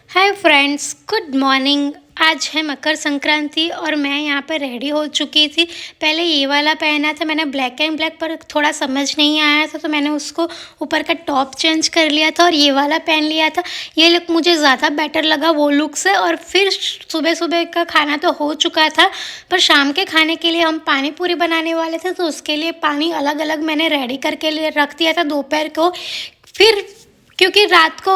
Hi friends, good morning. आज है मकर संक्रांति और मैं यहाँ पर रेडी हो चुकी थी। पहले ये वाला पहना था मैंने, ब्लैक एंड ब्लैक, पर थोड़ा समझ नहीं आया था तो मैंने उसको ऊपर का टॉप चेंज कर लिया था और ये वाला पहन लिया था। ये लुक मुझे ज़्यादा बेटर लगा वो लुक से। और फिर सुबह सुबह का खाना तो हो चुका था, पर शाम के खाने के लिए हम पानी पूरी बनाने वाले थे तो उसके लिए पानी अलग अलग मैंने रेडी करके लिए रख दिया था दोपहर को। फिर क्योंकि रात को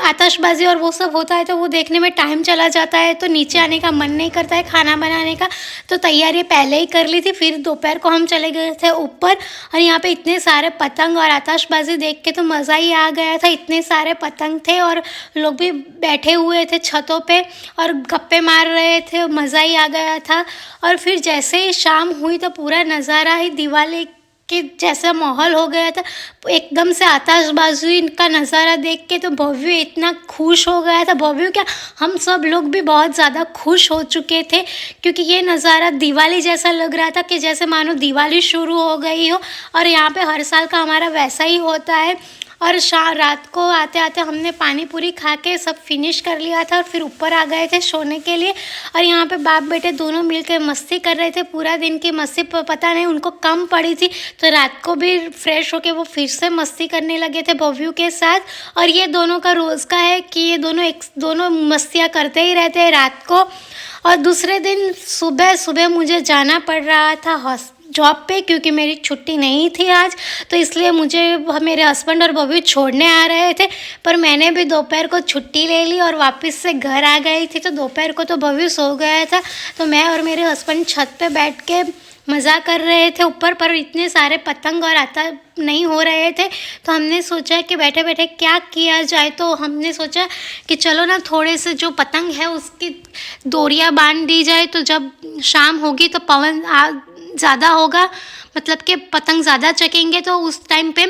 आतिशबाजी और वो सब होता है तो वो देखने में टाइम चला जाता है, तो नीचे आने का मन नहीं करता है खाना बनाने का, तो तैयारी पहले ही कर ली थी। फिर दोपहर को हम चले गए थे ऊपर और यहाँ पे इतने सारे पतंग और आतिशबाजी देख के तो मज़ा ही आ गया था। इतने सारे पतंग थे और लोग भी बैठे हुए थे छतों पे और गप्पे मार रहे थे, मज़ा ही आ गया था। और फिर जैसे ही शाम हुई तो पूरा नज़ारा ही दिवाली कि जैसा माहौल हो गया था। एकदम से आतिशबाजी का नज़ारा देख के तो भव्य इतना खुश हो गया था। भव्य क्या, हम सब लोग भी बहुत ज़्यादा खुश हो चुके थे क्योंकि ये नज़ारा दिवाली जैसा लग रहा था कि जैसे मानो दिवाली शुरू हो गई हो। और यहाँ पे हर साल का हमारा वैसा ही होता है। और रात को आते आते हमने पानी पूरी खा के सब फिनिश कर लिया था और फिर ऊपर आ गए थे सोने के लिए। और यहाँ पे बाप बेटे दोनों मिलकर मस्ती कर रहे थे। पूरा दिन की मस्ती पता नहीं उनको कम पड़ी थी, तो रात को भी फ्रेश होके वो फिर से मस्ती करने लगे थे भव्यू के साथ। और ये दोनों का रोज़ का है कि ये दोनों मस्तियाँ करते ही रहते हैं रात को। और दूसरे दिन सुबह सुबह मुझे जाना पड़ रहा था जॉब पे क्योंकि मेरी छुट्टी नहीं थी आज, तो इसलिए मुझे मेरे हस्बैंड और बबी छोड़ने आ रहे थे। पर मैंने भी दोपहर को छुट्टी ले ली और वापस से घर आ गई थी। तो दोपहर को तो बबी सो गया था, तो मैं और मेरे हस्बैंड छत पे बैठ के मज़ा कर रहे थे ऊपर। पर इतने सारे पतंग और आता नहीं हो रहे थे तो हमने सोचा कि बैठे बैठे क्या किया जाए। तो हमने सोचा कि चलो ना थोड़े से जो पतंग है उसकी डोरियाँ बांध दी जाए, तो जब शाम होगी तो पवन ज़्यादा होगा, मतलब कि पतंग ज़्यादा चकेंगे तो उस टाइम पे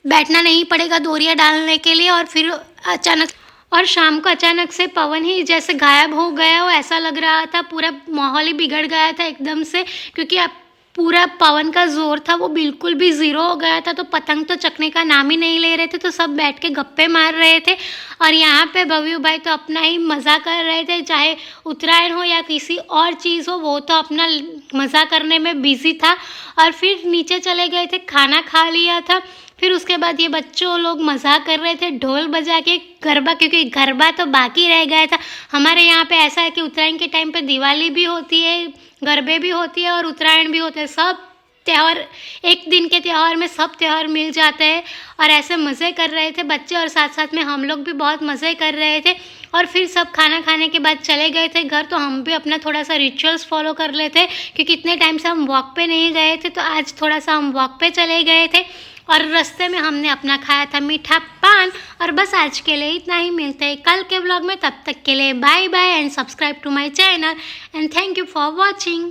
बैठना नहीं पड़ेगा डोरियाँ डालने के लिए। और फिर शाम को अचानक से पवन ही जैसे गायब हो गया हो ऐसा लग रहा था। पूरा माहौल ही बिगड़ गया था एकदम से, क्योंकि अब पूरा पवन का जोर था वो बिल्कुल भी ज़ीरो हो गया था। तो पतंग तो चकने का नाम ही नहीं ले रहे थे, तो सब बैठ के गप्पे मार रहे थे। और यहाँ पे भव्यू भाई तो अपना ही मज़ा कर रहे थे, चाहे उत्तरायण हो या किसी और चीज़ हो, वो तो अपना मज़ा करने में बिजी था। और फिर नीचे चले गए थे, खाना खा लिया था। फिर उसके बाद ये बच्चों लोग मज़ा कर रहे थे ढोल बजा के गरबा, क्योंकि गरबा तो बाकी रह गया था। हमारे यहाँ पे ऐसा है कि उत्तरायण के टाइम पे दिवाली भी होती है, गरबे भी होती है और उत्तरायण भी होते हैं। सब त्यौहार एक दिन के त्यौहार में सब त्यौहार मिल जाते हैं। और ऐसे मज़े कर रहे थे बच्चे और साथ साथ में हम लोग भी बहुत मज़े कर रहे थे। और फिर सब खाना खाने के बाद चले गए थे घर, तो हम भी अपना थोड़ा सा रिचुअल्स फॉलो कर लेते क्योंकि इतने टाइम से हम वॉक पे नहीं गए थे, तो आज थोड़ा सा हम वॉक पे चले गए थे। और रास्ते में हमने अपना खाया था मीठा पान। और बस आज के लिए इतना ही, मिलते हैं कल के ब्लॉग में। तब तक के लिए bye bye and subscribe to my channel and thank you for watching.